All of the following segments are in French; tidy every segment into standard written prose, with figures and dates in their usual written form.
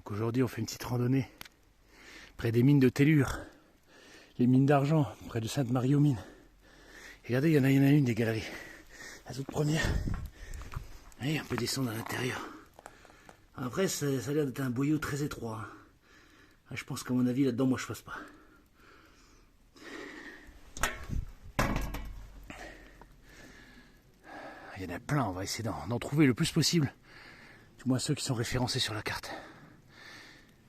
Donc aujourd'hui on fait une petite randonnée près des mines de Tellure, les mines d'argent, près de Sainte-Marie-aux-Mines. Regardez, il y en a une des galeries. La toute première. Allez, on peut descendre à l'intérieur. Après, ça a l'air d'être un boyau très étroit. Je pense qu'à mon avis, là-dedans, moi, je passe pas. Il y en a plein, on va essayer d'en trouver le plus possible. Du moins ceux qui sont référencés sur la carte.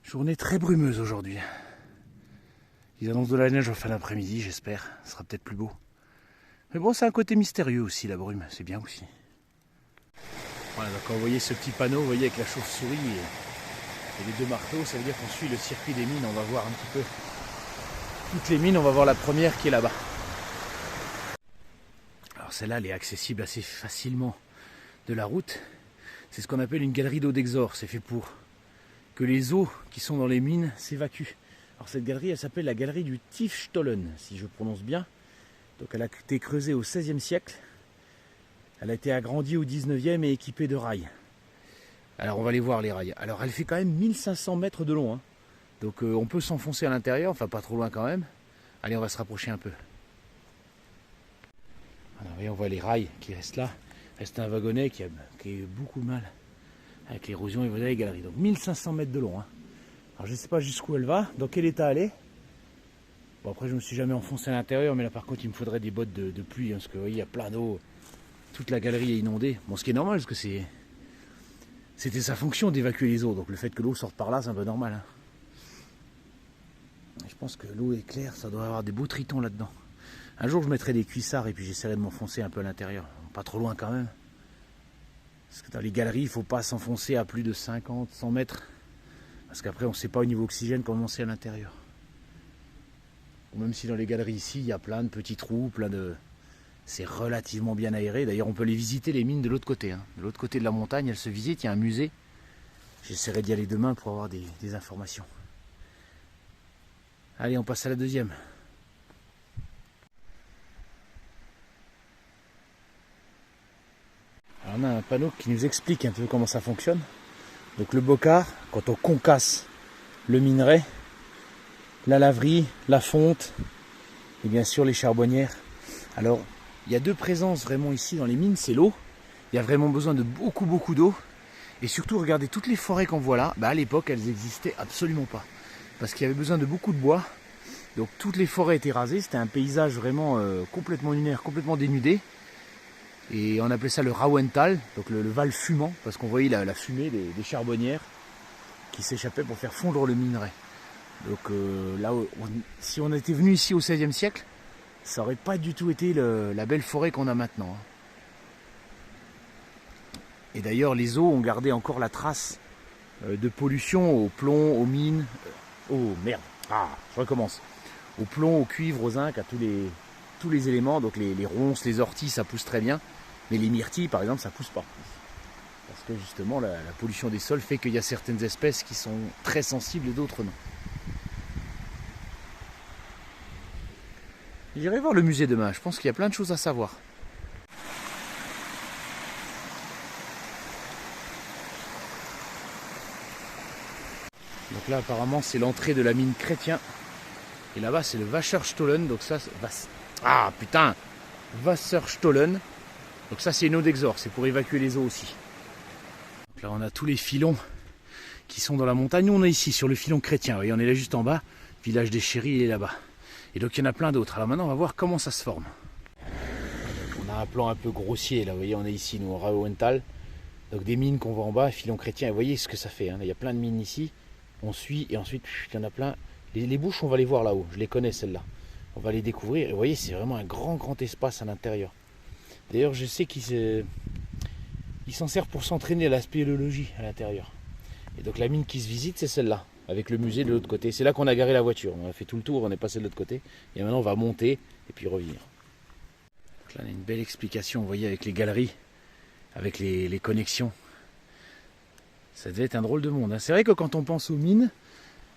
Journée très brumeuse aujourd'hui. Ils annoncent de la neige en fin d'après-midi, j'espère. Ce sera peut-être plus beau. Mais bon, c'est un côté mystérieux aussi, la brume. C'est bien aussi. Voilà, donc quand vous voyez ce petit panneau, vous voyez avec la chauve-souris et les deux marteaux, ça veut dire qu'on suit le circuit des mines. On va voir un petit peu toutes les mines. On va voir la première qui est là-bas. Alors celle-là, elle est accessible assez facilement de la route. C'est ce qu'on appelle une galerie d'eau d'exor. C'est fait pour que les eaux qui sont dans les mines s'évacuent. Alors cette galerie, elle s'appelle la galerie du Tiefstollen, si je prononce bien. Donc elle a été creusée au XVIe siècle. Elle a été agrandie au XIXe et équipée de rails. Alors on va aller voir les rails. Alors elle fait quand même 1500 mètres de long. Donc on peut s'enfoncer à l'intérieur, enfin pas trop loin quand même. Allez, on va se rapprocher un peu. Alors, voyez, on voit les rails qui restent là. Reste un wagonnet qui a eu beaucoup de mal avec l'érosion et voilà les galeries. Donc 1500 mètres de long. Alors je ne sais pas jusqu'où elle va, dans quel état elle est. Bon après je ne me suis jamais enfoncé à l'intérieur, mais là par contre il me faudrait des bottes de pluie, parce que vous voyez, il y a plein d'eau. Toute la galerie est inondée. Bon, ce qui est normal, parce que c'était sa fonction d'évacuer les eaux. Donc le fait que l'eau sorte par là, c'est un peu normal. Je pense que l'eau est claire, ça doit avoir des beaux tritons là-dedans. Un jour je mettrai des cuissards et puis j'essaierai de m'enfoncer un peu à l'intérieur. Pas trop loin quand même. Parce que dans les galeries, il ne faut pas s'enfoncer à plus de 50, 100 mètres. Parce qu'après, on ne sait pas au niveau oxygène comment c'est à l'intérieur. Ou même si dans les galeries ici, il y a plein de petits trous, c'est relativement bien aéré. D'ailleurs, on peut les visiter, les mines, de l'autre côté. De l'autre côté de la montagne, elles se visitent. Il y a un musée. J'essaierai d'y aller demain pour avoir des informations. Allez, on passe à la deuxième. Alors, on a un panneau qui nous explique un peu comment ça fonctionne. Donc le bocard, quand on concasse le minerai, la laverie, la fonte et bien sûr les charbonnières. Alors il y a deux présences vraiment ici dans les mines, c'est l'eau. Il y a vraiment besoin de beaucoup d'eau. Et surtout regardez toutes les forêts qu'on voit là, à l'époque elles n'existaient absolument pas. Parce qu'il y avait besoin de beaucoup de bois. Donc toutes les forêts étaient rasées, c'était un paysage vraiment complètement lunaire, complètement dénudé. Et on appelait ça le Rauental, donc le val fumant, parce qu'on voyait la fumée des charbonnières qui s'échappaient pour faire fondre le minerai. Donc là, si on était venu ici au XVIe siècle, ça n'aurait pas du tout été la belle forêt qu'on a maintenant. Et d'ailleurs, les eaux ont gardé encore la trace de pollution au plomb, aux mines, je recommence. Au plomb, au cuivre, au zinc, à tous les éléments. Donc les ronces, les orties, ça pousse très bien. Mais les myrtilles, par exemple, ça ne pousse pas. Parce que justement, la pollution des sols fait qu'il y a certaines espèces qui sont très sensibles et d'autres non. J'irai voir le musée demain, je pense qu'il y a plein de choses à savoir. Donc là, apparemment, c'est l'entrée de la mine Chrétien. Et là-bas, c'est le Wasserstollen. Donc ça, Wasserstollen. Donc ça, c'est une eau d'exor, c'est pour évacuer les eaux aussi. Donc là, on a tous les filons qui sont dans la montagne. Nous, on est ici, sur le filon Chrétien. Vous voyez, on est là juste en bas. Village des Chéris, il est là-bas. Et donc, il y en a plein d'autres. Alors maintenant, on va voir comment ça se forme. On a un plan un peu grossier, là. Vous voyez, on est ici, nous, au Rauental. Donc des mines qu'on voit en bas, filon Chrétien. Et vous voyez ce que ça fait. Il y a plein de mines ici. On suit, et ensuite, il y en a plein. Les bouches, on va les voir là-haut. Je les connais, celles-là. On va les découvrir. Et vous voyez, c'est vraiment un grand espace à l'intérieur. D'ailleurs, je sais qu'il s'en sert pour s'entraîner à la spéléologie à l'intérieur. Et donc la mine qui se visite, c'est celle-là, avec le musée de l'autre côté. C'est là qu'on a garé la voiture. On a fait tout le tour, on est passé de l'autre côté. Et maintenant, on va monter et puis revenir. Donc là, on a une belle explication, vous voyez, avec les galeries, avec les connexions. Ça devait être un drôle de monde. C'est vrai que quand on pense aux mines,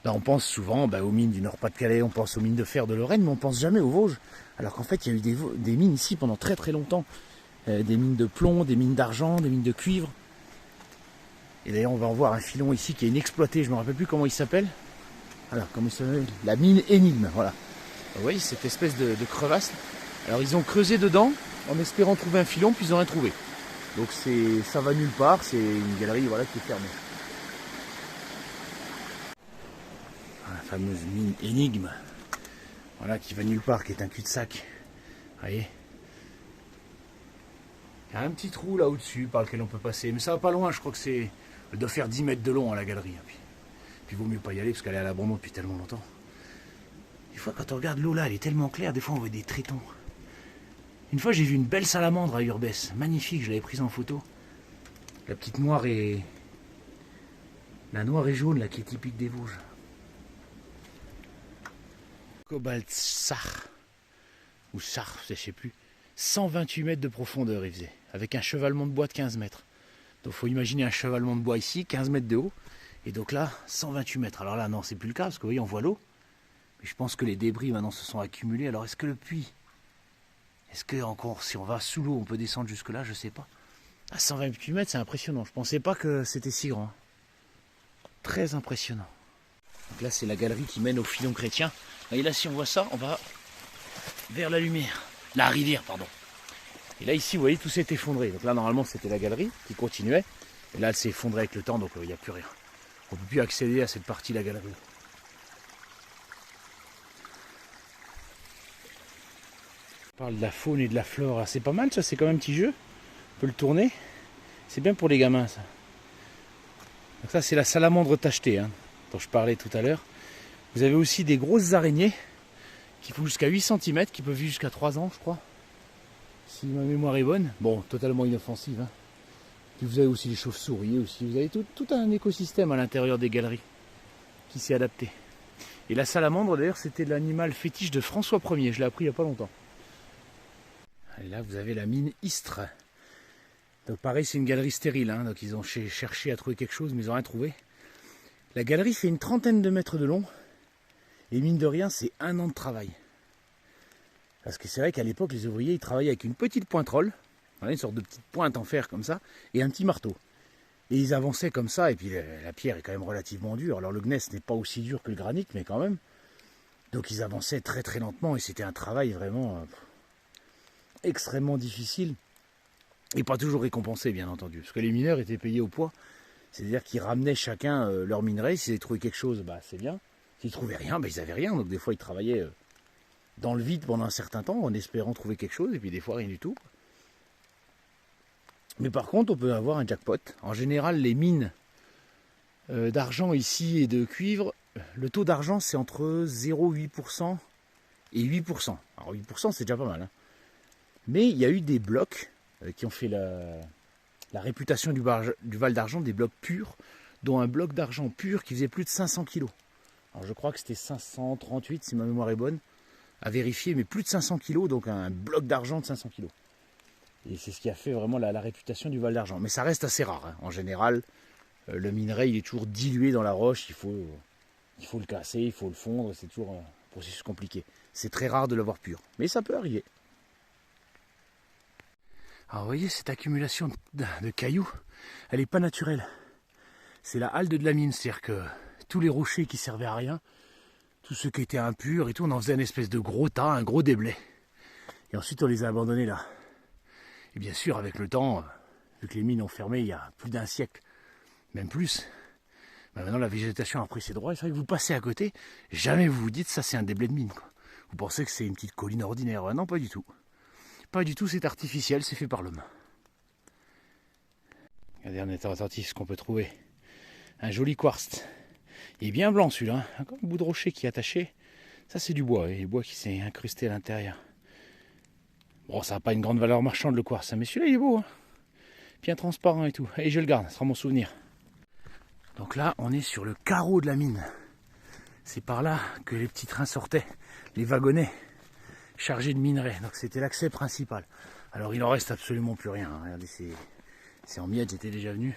on pense souvent aux mines du Nord-Pas-de-Calais, on pense aux mines de fer de Lorraine, mais on ne pense jamais aux Vosges. Alors qu'en fait, il y a eu des mines ici pendant très longtemps. Des mines de plomb, des mines d'argent, des mines de cuivre. Et d'ailleurs on va en voir un filon ici qui est inexploité, je ne me rappelle plus comment il s'appelle. Alors comment il s'appelle? La mine Énigme, voilà. Vous voyez cette espèce de crevasse. Alors ils ont creusé dedans en espérant trouver un filon, puis ils n'ont rien trouvé. Donc ça va nulle part, c'est une galerie voilà, qui est fermée. La fameuse mine Énigme, voilà, qui va nulle part, qui est un cul-de-sac. Vous voyez? Il y a un petit trou là au-dessus par lequel on peut passer, mais ça va pas loin, je crois que c'est. Elle doit faire 10 mètres de long à la galerie. Puis il vaut mieux pas y aller parce qu'elle est à l'abandon depuis tellement longtemps. Des fois quand on regarde l'eau là, elle est tellement claire, des fois on voit des tritons. Une fois j'ai vu une belle salamandre à Urbès, magnifique, je l'avais prise en photo. La petite noire et. La noire et jaune là qui est typique des Vosges. Cobaltsar. Ou Sar, je sais plus. 128 mètres de profondeur il faisait, avec un chevalement de bois de 15 mètres. Donc il faut imaginer un chevalement de bois ici, 15 mètres de haut, et donc là, 128 mètres. Alors là, non, c'est plus le cas, parce que vous voyez, on voit l'eau, mais je pense que les débris maintenant se sont accumulés. Alors est-ce que le puits, est-ce que encore, si on va sous l'eau, on peut descendre jusque là, je sais pas. À 128 mètres, c'est impressionnant, je pensais pas que c'était si grand. Très impressionnant. Donc là, c'est la galerie qui mène au filon chrétien. Et là, si on voit ça, on va vers la lumière. La rivière, pardon. Et là, ici, vous voyez, tout s'est effondré. Donc là, normalement, c'était la galerie qui continuait. Et là, elle s'est effondrée avec le temps, donc il n'y a plus rien. On ne peut plus accéder à cette partie de la galerie. On parle de la faune et de la flore. C'est pas mal, ça, c'est quand même un petit jeu. On peut le tourner. C'est bien pour les gamins, ça. Donc ça, c'est la salamandre tachetée, hein, dont je parlais tout à l'heure. Vous avez aussi des grosses araignées qui font jusqu'à 8 cm, qui peuvent vivre jusqu'à 3 ans, je crois. Si ma mémoire est bonne. Bon, totalement inoffensive. Hein. Puis vous avez aussi les chauves-souris aussi. Vous avez tout un écosystème à l'intérieur des galeries qui s'est adapté. Et la salamandre, d'ailleurs, c'était l'animal fétiche de François Ier. Je l'ai appris il n'y a pas longtemps. Et là, vous avez la mine Istres. Donc pareil, c'est une galerie stérile. Hein. Donc ils ont cherché à trouver quelque chose, mais ils n'ont rien trouvé. La galerie fait une trentaine de mètres de long. Et mine de rien, c'est 1 an de travail. Parce que c'est vrai qu'à l'époque, les ouvriers, ils travaillaient avec une petite pointerole, une sorte de petite pointe en fer comme ça, et un petit marteau. Et ils avançaient comme ça, et puis la pierre est quand même relativement dure. Alors le gneiss n'est pas aussi dur que le granit, mais quand même. Donc ils avançaient très très lentement, et c'était un travail vraiment extrêmement difficile. Et pas toujours récompensé, bien entendu. Parce que les mineurs étaient payés au poids. C'est-à-dire qu'ils ramenaient chacun leur minerai. S'ils avaient trouvé quelque chose, bah, c'est bien. S'ils trouvaient rien, bah, ils n'avaient rien. Donc des fois, ils travaillaient dans le vide pendant un certain temps, en espérant trouver quelque chose. Et puis des fois, rien du tout. Mais par contre, on peut avoir un jackpot. En général, les mines d'argent ici et de cuivre, le taux d'argent, c'est entre 0,8% et 8%. Alors 8%, c'est déjà pas mal. Hein. Mais il y a eu des blocs qui ont fait la réputation du Val d'Argent, des blocs purs, dont un bloc d'argent pur qui faisait plus de 500 kg. Alors je crois que c'était 538 si ma mémoire est bonne, à vérifier, mais plus de 500 kg, donc un bloc d'argent de 500 kg. Et c'est ce qui a fait vraiment la réputation du Val d'Argent. Mais ça reste assez rare. Hein. En général, le minerai il est toujours dilué dans la roche, il faut le casser, il faut le fondre, c'est toujours un processus compliqué. C'est très rare de l'avoir pur, mais ça peut arriver. Alors vous voyez cette accumulation de cailloux, elle n'est pas naturelle. C'est la halde de la mine, c'est-à-dire que tous les rochers qui servaient à rien, tous ceux qui étaient impurs et tout, on en faisait une espèce de gros tas, un gros déblai. Et ensuite on les a abandonnés là. Et bien sûr avec le temps, vu que les mines ont fermé il y a plus d'1 siècle, même plus, ben maintenant la végétation a pris ses droits. Et c'est vrai que vous passez à côté, jamais vous vous dites ça c'est un déblai de mine. Quoi. Vous pensez que c'est une petite colline ordinaire, non pas du tout. Pas du tout, c'est artificiel, c'est fait par l'homme. Regardez en étant attentif ce qu'on peut trouver. Un joli quartz. Il est bien blanc celui-là, hein. Comme un bout de rocher qui est attaché. Ça c'est du bois, et le bois qui s'est incrusté à l'intérieur. Bon, ça n'a pas une grande valeur marchande le quartz, mais celui-là il est beau. Hein. Bien transparent et tout. Et je le garde, ce sera mon souvenir. Donc là, on est sur le carreau de la mine. C'est par là que les petits trains sortaient, les wagonnets. Chargé de minerais, donc c'était l'accès principal. Alors il n'en reste absolument plus rien, hein. Regardez, c'est en miettes, j'étais déjà venu.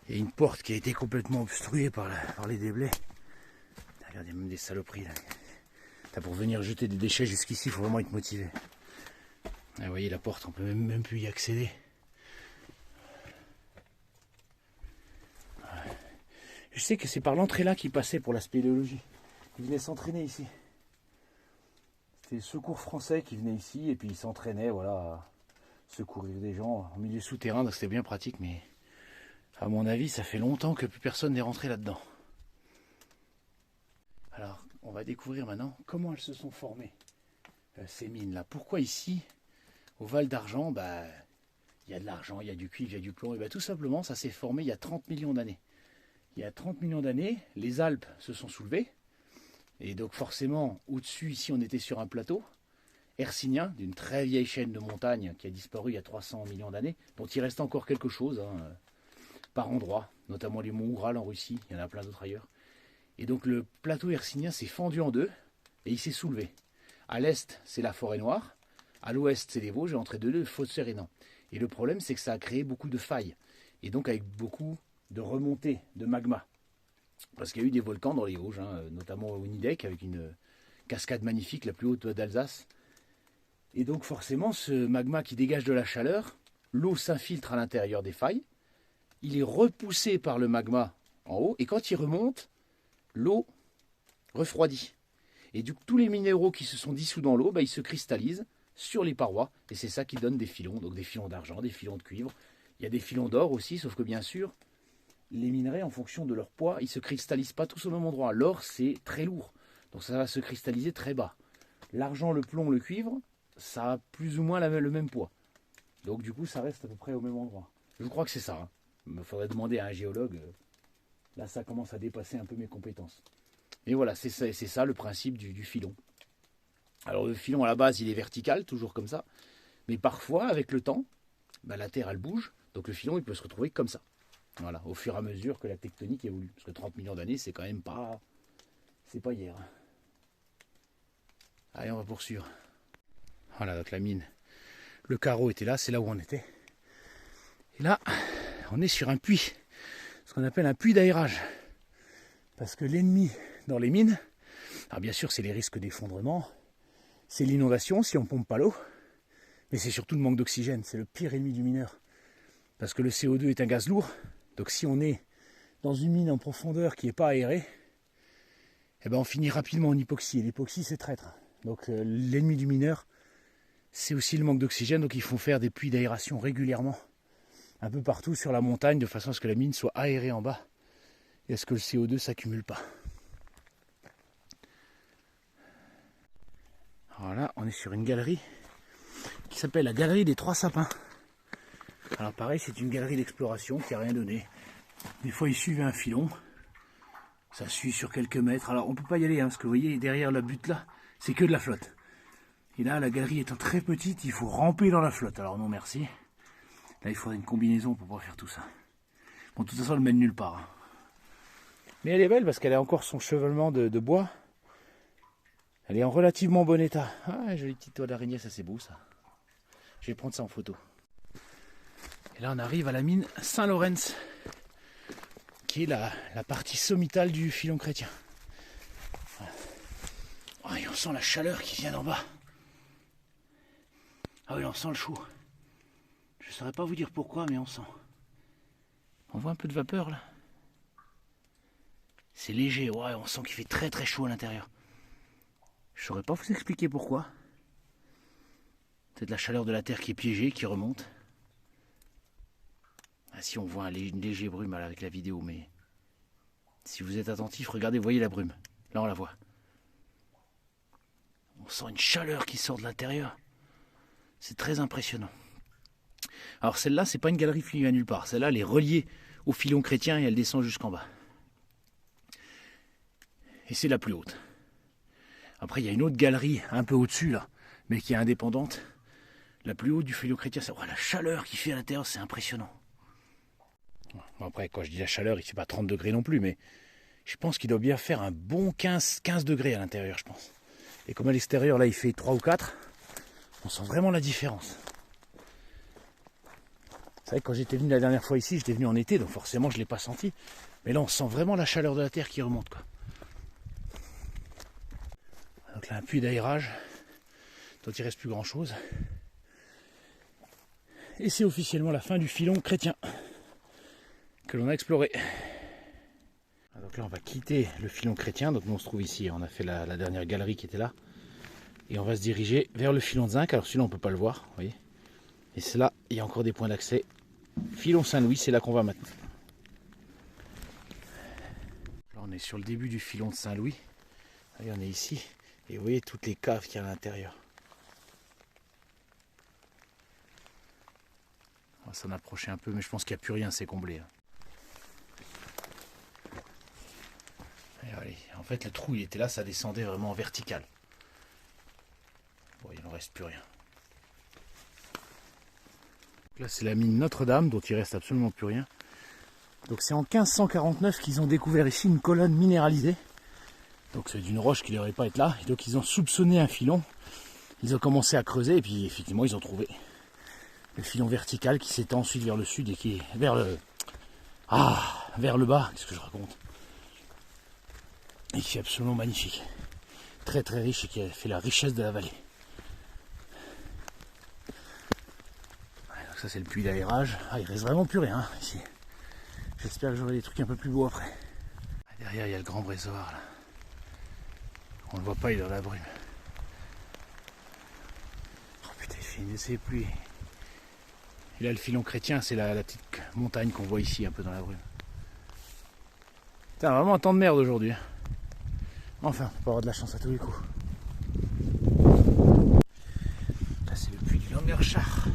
Il y a une porte qui a été complètement obstruée par les déblais. Regardez, même des saloperies là. Pour venir jeter des déchets jusqu'ici, il faut vraiment être motivé. Vous voyez la porte, on peut même plus y accéder. Je sais que c'est par l'entrée là qu'ils passaient pour la spéléologie. Ils venaient s'entraîner ici. C'était le secours français qui venait ici et puis ils s'entraînaient, voilà, à secourir des gens en milieu souterrain, donc c'était bien pratique, mais à mon avis, ça fait longtemps que plus personne n'est rentré là-dedans. Alors, on va découvrir maintenant comment elles se sont formées, ces mines-là. Pourquoi ici, au Val d'Argent, il y a de l'argent, il y a du cuivre, il y a du plomb. Et tout simplement, ça s'est formé il y a 30 millions d'années. Il y a 30 millions d'années, les Alpes se sont soulevées. Et donc forcément, au-dessus, ici, on était sur un plateau hercynien, d'une très vieille chaîne de montagnes qui a disparu il y a 300 millions d'années, dont il reste encore quelque chose, par endroits, notamment les monts Oural en Russie, il y en a plein d'autres ailleurs. Et donc le plateau hercynien s'est fendu en deux et il s'est soulevé. À l'est, c'est la forêt noire, à l'ouest, c'est les Vosges, et entre deux, le fossé rhénan. Et le problème, c'est que ça a créé beaucoup de failles, et donc avec beaucoup de remontées de magma. Parce qu'il y a eu des volcans dans les Vosges, notamment au Nidec, avec une cascade magnifique, la plus haute d'Alsace. Et donc forcément, ce magma qui dégage de la chaleur, l'eau s'infiltre à l'intérieur des failles, il est repoussé par le magma en haut, et quand il remonte, l'eau refroidit. Et du coup, tous les minéraux qui se sont dissous dans l'eau, ils se cristallisent sur les parois, et c'est ça qui donne des filons, donc des filons d'argent, des filons de cuivre. Il y a des filons d'or aussi, sauf que bien sûr, les minerais, en fonction de leur poids, ils ne se cristallisent pas tous au même endroit. L'or, c'est très lourd, donc ça va se cristalliser très bas. L'argent, le plomb, le cuivre, ça a plus ou moins le même poids. Donc du coup, ça reste à peu près au même endroit. Je crois que c'est ça. Il me faudrait demander à un géologue. Là, ça commence à dépasser un peu mes compétences. Et voilà, c'est ça le principe du filon. Alors le filon, à la base, il est vertical, toujours comme ça. Mais parfois, avec le temps, la Terre, elle bouge. Donc le filon, il peut se retrouver comme ça. Voilà, au fur et à mesure que la tectonique évolue. Parce que 30 millions d'années, c'est quand même pas... C'est pas hier. Allez, on va poursuivre. Voilà, donc la mine. Le carreau était là, c'est là où on était. Et là, on est sur un puits. Ce qu'on appelle un puits d'aérage. Parce que l'ennemi dans les mines, alors bien sûr, c'est les risques d'effondrement, c'est l'inondation si on ne pompe pas l'eau, mais c'est surtout le manque d'oxygène. C'est le pire ennemi du mineur. Parce que le CO2 est un gaz lourd. Donc si on est dans une mine en profondeur qui n'est pas aérée, on finit rapidement en hypoxie. Et l'hypoxie, c'est traître. Donc l'ennemi du mineur, c'est aussi le manque d'oxygène. Donc ils font faire des puits d'aération régulièrement, un peu partout sur la montagne, de façon à ce que la mine soit aérée en bas et à ce que le CO2 ne s'accumule pas. Voilà, on est sur une galerie qui s'appelle la galerie des Trois Sapins. Alors pareil, c'est une galerie d'exploration qui n'a rien donné. Des fois, ils suivent un filon. Ça suit sur quelques mètres. Alors, on ne peut pas y aller, parce que vous voyez, derrière la butte là, c'est que de la flotte. Et là, la galerie étant très petite, il faut ramper dans la flotte. Alors non, merci. Là, il faudrait une combinaison pour pouvoir faire tout ça. Bon, de toute façon, elle mène nulle part. Mais elle est belle parce qu'elle a encore son chevalement de bois. Elle est en relativement bon état. Ah, joli petit toit d'araignée, ça c'est beau ça. Je vais prendre ça en photo. Et là on arrive à la mine Saint-Laurens, qui est la partie sommitale du filon chrétien. Oh, et on sent la chaleur qui vient d'en bas. Ah oui, on sent le chaud. Je ne saurais pas vous dire pourquoi, mais on sent. On voit un peu de vapeur là. C'est léger, ouais, on sent qu'il fait très très chaud à l'intérieur. Je ne saurais pas vous expliquer pourquoi. Peut-être la chaleur de la terre qui est piégée, qui remonte. Ah, si on voit une léger brume avec la vidéo, mais si vous êtes attentif, regardez, vous voyez la brume. Là, on la voit. On sent une chaleur qui sort de l'intérieur. C'est très impressionnant. Alors celle-là, c'est pas une galerie qui vient nulle part. Celle-là, elle est reliée au filon chrétien et elle descend jusqu'en bas. Et c'est la plus haute. Après, il y a une autre galerie un peu au-dessus, là, mais qui est indépendante. La plus haute du filon chrétien, c'est la chaleur qu'il fait à l'intérieur, c'est impressionnant. Bon, après, quand je dis la chaleur, il ne fait pas 30 degrés non plus, mais je pense qu'il doit bien faire un bon 15 degrés à l'intérieur, je pense. Et comme à l'extérieur, là, il fait 3 ou 4, on sent vraiment la différence. C'est vrai que quand j'étais venu la dernière fois ici, j'étais venu en été, donc forcément, je ne l'ai pas senti. Mais là, on sent vraiment la chaleur de la terre qui remonte, quoi. Donc là, un puits d'aérage, dont il ne reste plus grand-chose. Et c'est officiellement la fin du filon chrétien que l'on a exploré. Donc là on va quitter le filon chrétien, donc nous on se trouve ici, on a fait la dernière galerie qui était là. Et on va se diriger vers le filon de zinc, alors celui-là on ne peut pas le voir, vous voyez. Et c'est là, il y a encore des points d'accès. Filon Saint-Louis, c'est là qu'on va maintenant. Là on est sur le début du filon de Saint-Louis. Allez, on est ici, et vous voyez toutes les caves qu'il y a à l'intérieur. On va s'en approcher un peu, mais je pense qu'il n'y a plus rien, c'est comblé. Et allez, en fait le trou il était là, ça descendait vraiment en vertical. Bon, il ne reste plus rien. Là c'est la mine Notre-Dame dont il reste absolument plus rien. Donc c'est en 1549 qu'ils ont découvert ici une colonne minéralisée. Donc c'est d'une roche qui ne devrait pas être là. Et donc ils ont soupçonné un filon. Ils ont commencé à creuser et puis effectivement ils ont trouvé le filon vertical qui s'étend ensuite vers le sud et qui est vers le bas. Qu'est-ce que je raconte? Et qui est absolument magnifique. Très très riche et qui a fait la richesse de la vallée. Donc ça c'est le puits d'aérage. Ah, il reste vraiment plus rien ici. J'espère que j'aurai des trucs un peu plus beaux après. Derrière il y a le grand brésoir là. On le voit pas, il est dans la brume. Oh putain, il fait une de ces pluies. Et là le filon chrétien, c'est la petite montagne qu'on voit ici un peu dans la brume. Putain, vraiment un temps de merde aujourd'hui. Enfin, on peut avoir de la chance à tous les coups. Là c'est le puits du Langerschach.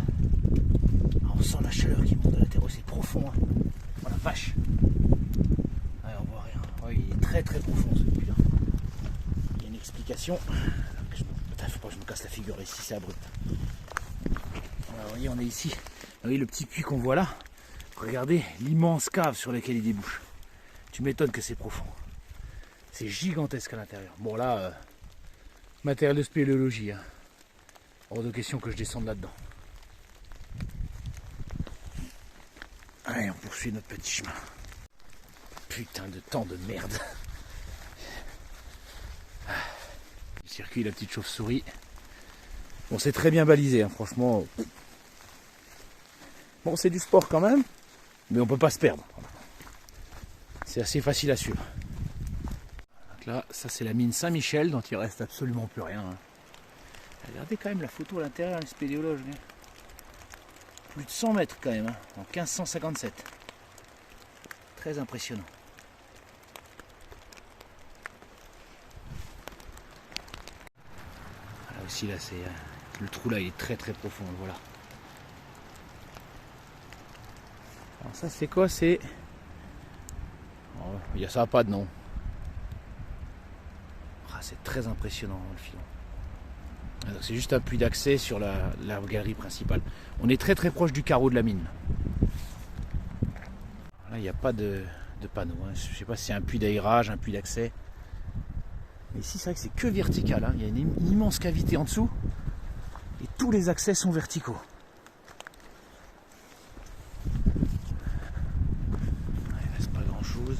On sent la chaleur qui monte de la terre, c'est profond. Hein. Oh la vache. Ouais, on voit rien. Ouais, il est très très profond ce puits là. Il y a une explication. Putain, faut pas que je me casse la figure ici, c'est abrupt. Alors, vous voyez, on est ici. Vous voyez le petit puits qu'on voit là. Regardez l'immense cave sur laquelle il débouche. Tu m'étonnes que c'est profond. C'est gigantesque à l'intérieur. Bon là, matériel de spéléologie. Hein. Hors de question que je descende là-dedans. Allez, on poursuit notre petit chemin. Putain de temps de merde. Le circuit, la petite chauve-souris. Bon, c'est très bien balisé, hein, franchement. Bon, c'est du sport quand même, mais on peut pas se perdre. C'est assez facile à suivre. Donc là, ça c'est la mine Saint-Michel, dont il reste absolument plus rien. Hein. Regardez quand même la photo à l'intérieur, les spéléologues. Plus de 100 mètres quand même, hein, en 1557. Très impressionnant. Là aussi, là, c'est le trou là, il est très très profond, voilà. Alors ça, c'est quoi? C'est... Oh, il y a ça, pas de nom. Ah, c'est très impressionnant le filon. C'est juste un puits d'accès sur la galerie principale. On est très très proche du carreau de la mine. Là, il n'y a pas de panneau. Hein. Je ne sais pas si c'est un puits d'aérage, un puits d'accès. Mais ici, c'est vrai que c'est que vertical. Hein. Il y a une immense cavité en dessous. Et tous les accès sont verticaux. Il ne reste pas grand chose.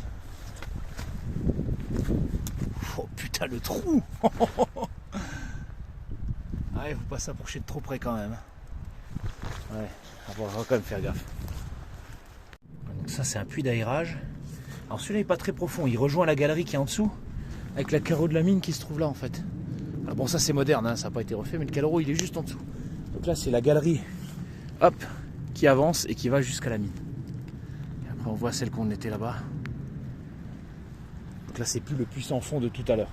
Oh putain, le trou! Ah, il ne faut pas s'approcher de trop près quand même. Ouais, on va quand même faire gaffe. Donc ça c'est un puits d'aérage. Alors celui-là n'est pas très profond, il rejoint la galerie qui est en dessous, avec la carreau de la mine qui se trouve là en fait. Alors bon ça c'est moderne, hein, ça n'a pas été refait, mais le carreau il est juste en dessous. Donc là c'est la galerie, hop, qui avance et qui va jusqu'à la mine. Et après on voit celle qu'on était là-bas. Donc là c'est plus le puissant fond de tout à l'heure.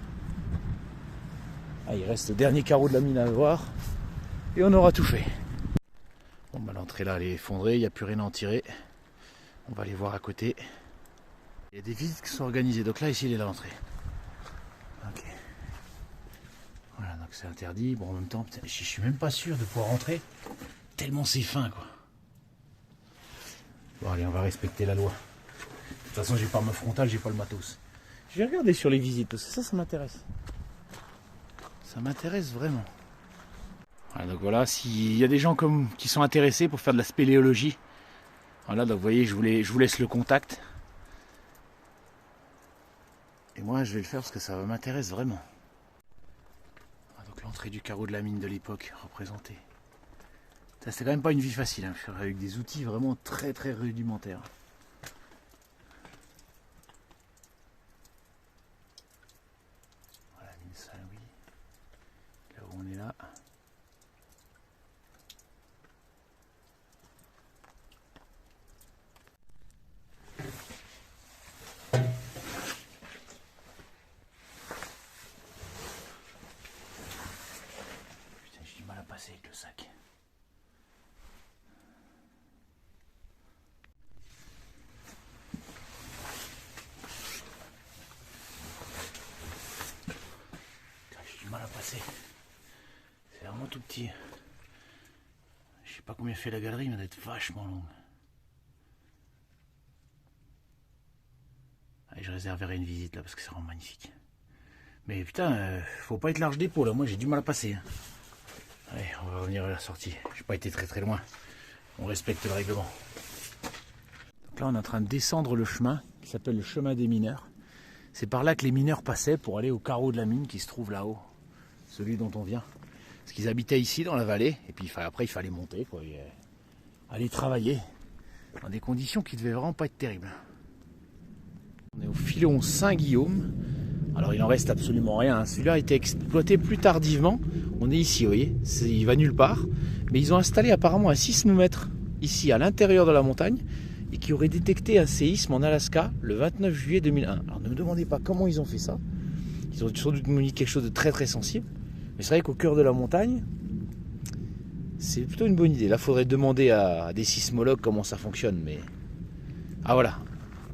Ah, il reste le dernier carreau de la mine à voir. Et on aura tout fait. Bon bah l'entrée là elle est effondrée, il n'y a plus rien à en tirer. On va aller voir à côté. Il y a des visites qui sont organisées. Donc là ici il est l'entrée. Ok. Voilà, donc c'est interdit. Bon en même temps, je suis même pas sûr de pouvoir rentrer. Tellement c'est fin quoi. Bon allez, on va respecter la loi. De toute façon j'ai pas ma frontale, j'ai pas le matos. Je vais regarder sur les visites parce que ça m'intéresse. Ça m'intéresse vraiment. Voilà, donc voilà, s'il y a des gens qui sont intéressés pour faire de la spéléologie, voilà, donc vous voyez, je vous laisse le contact. Et moi, je vais le faire parce que ça m'intéresse vraiment. Voilà, donc l'entrée du carreau de la mine de l'époque représentée. Ça, c'était quand même pas une vie facile, hein, avec des outils vraiment très très rudimentaires. tout petit. Je sais pas combien fait la galerie, mais elle doit être vachement longue. Allez, je réserverai une visite là parce que c'est vraiment magnifique. Mais putain, faut pas être large d'épaule, moi j'ai du mal à passer. Hein. Allez, on va revenir à la sortie. J'ai pas été très loin. On respecte le règlement. Donc là on est en train de descendre le chemin qui s'appelle le chemin des mineurs. C'est par là que les mineurs passaient pour aller au carreau de la mine qui se trouve là-haut. Celui dont on vient. Parce qu'ils habitaient ici dans la vallée. Et puis après il fallait monter, quoi, et aller travailler. Dans des conditions qui devaient vraiment pas être terribles. On est au filon Saint-Guillaume. Alors il en reste absolument rien. Celui-là a été exploité plus tardivement. On est ici, vous voyez. Il va nulle part. Mais ils ont installé apparemment un sismomètre ici à l'intérieur de la montagne et qui aurait détecté un séisme en Alaska le 29 juillet 2001. Alors ne me demandez pas comment ils ont fait ça. Ils ont sans doute mis quelque chose de très sensible. Mais c'est vrai qu'au cœur de la montagne, c'est plutôt une bonne idée. Là, il faudrait demander à des sismologues comment ça fonctionne. Mais ah voilà,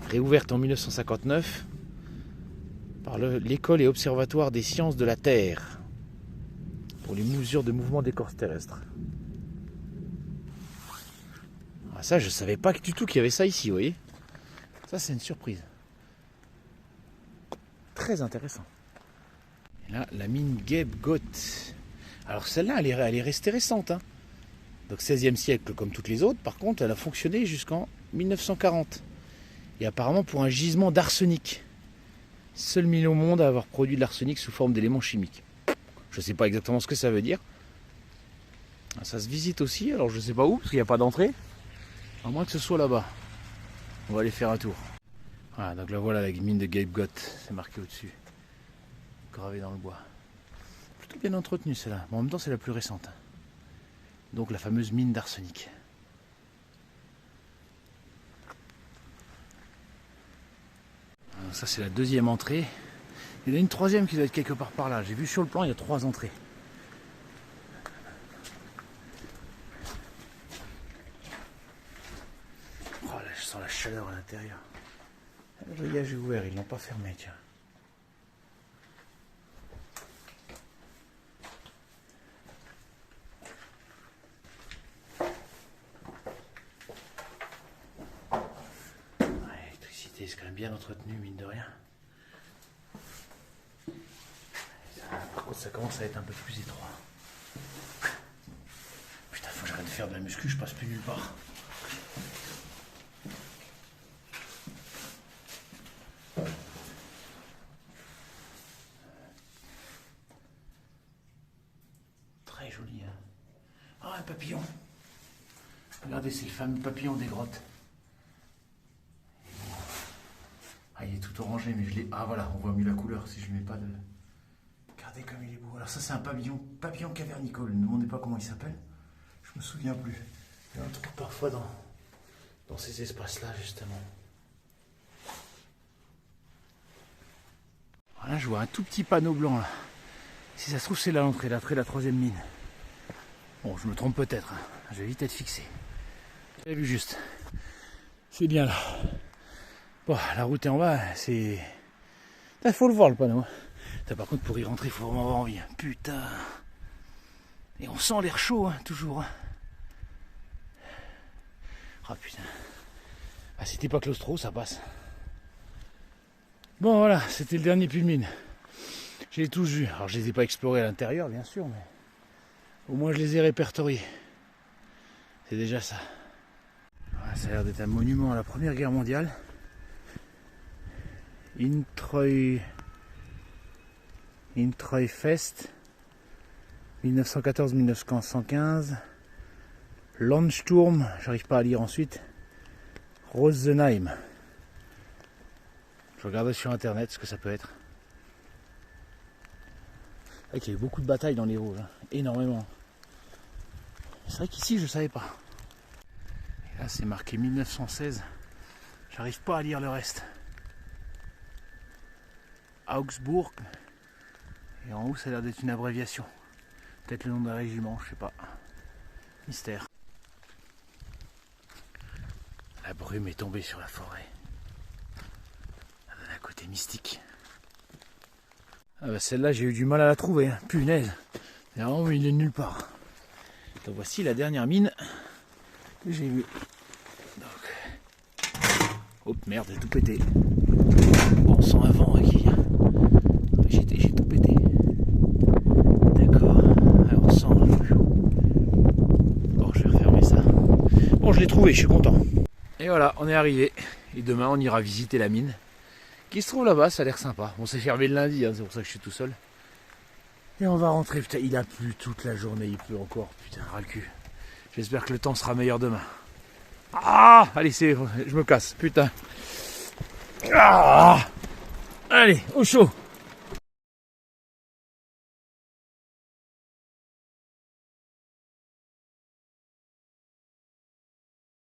réouverte en 1959 par l'école et observatoire des sciences de la Terre pour les mesures de mouvement des corps terrestres. Ah, ça, je savais pas du tout qu'il y avait ça ici, vous voyez. Ça, c'est une surprise. Très intéressant. Et là, la mine Gabe-Goth. Alors celle-là, elle est restée récente. Hein. Donc 16e siècle comme toutes les autres. Par contre, elle a fonctionné jusqu'en 1940. Et apparemment pour un gisement d'arsenic. Seule mine au monde à avoir produit de l'arsenic sous forme d'éléments chimiques. Je ne sais pas exactement ce que ça veut dire. Ça se visite aussi, alors je ne sais pas où, parce qu'il n'y a pas d'entrée. À moins que ce soit là-bas. On va aller faire un tour. Voilà, donc là voilà la mine de Gabe-Goth. C'est marqué au-dessus. Gravé dans le bois. Plutôt bien entretenue celle-là. Mais en même temps c'est la plus récente. Donc la fameuse mine d'arsenic. Ça c'est la deuxième entrée. Il y en a une troisième qui doit être quelque part par là. J'ai vu sur le plan, il y a 3 entrées. Oh là, je sens la chaleur à l'intérieur. Le grillage est ouvert, ils l'ont pas fermé, tiens. L'électricité, c'est quand même bien entretenu, mine de rien. Par contre, ça commence à être un peu plus étroit. Putain, faut que j'arrête de faire de la muscu, je passe plus nulle part. Très joli, hein. Ah, un papillon. Regardez, c'est le fameux papillon des grottes. Ah, il est tout orangé, mais je l'ai... Ah, voilà, on voit mieux la couleur si je ne mets pas de... Regardez comme il est beau. Alors ça, c'est un papillon cavernicole. Ne me demandez pas comment il s'appelle. Je me souviens plus. Il y a un truc parfois dans ces espaces-là, justement. Voilà, je vois un tout petit panneau blanc, là. Si ça se trouve, c'est là l'entrée, de la troisième mine. Bon, je me trompe peut-être. Hein. Je vais vite être fixé. J'ai vu juste. C'est bien là. Bon, la route est en bas, c'est... Il faut le voir, le panneau. Par contre, pour y rentrer, il faut vraiment avoir envie. Putain. Et on sent l'air chaud, hein, toujours. Hein. Ah putain. Ah, si t'es pas claustro, ça passe. Bon, voilà, c'était le dernier puits de mine. Je les ai tous vus. Alors, je les ai pas explorés à l'intérieur, bien sûr, mais au moins, je les ai répertoriés. C'est déjà ça. Ah, ça a l'air d'être un monument à la Première Guerre mondiale. Introifest 1914-1915. Landsturm, j'arrive pas à lire ensuite. Rosenheim. Je regarde sur internet ce que ça peut être. C'est vrai qu'il y a eu beaucoup de batailles dans les Vosges, hein. Énormément. C'est vrai qu'ici je savais pas. Et là c'est marqué 1916. J'arrive pas à lire le reste. Augsbourg. Et en haut ça a l'air d'être une abréviation. Peut-être le nom d'un régiment, je sais pas. Mystère. La brume est tombée sur la forêt. Ça donne un côté mystique. Ah bah celle-là j'ai eu du mal à la trouver, hein. Punaise. C'est vraiment il est nulle part. Donc voici la dernière mine que j'ai vue. Donc... Hop, merde, j'ai tout pété. Bon sang avant qui vient. J'ai tout pété. D'accord. Alors sang. Bon, je vais refermer ça. Bon, je l'ai trouvé, je suis content. Et voilà, on est arrivé. Et demain, on ira visiter la mine qui se trouve là-bas, ça a l'air sympa. Bon, c'est fermé le lundi, hein, c'est pour ça que je suis tout seul. Et on va rentrer. Putain, il a plu toute la journée, il pleut encore. Putain, ras le cul. J'espère que le temps sera meilleur demain. Ah, allez, je me casse, putain. Ah, allez, au chaud.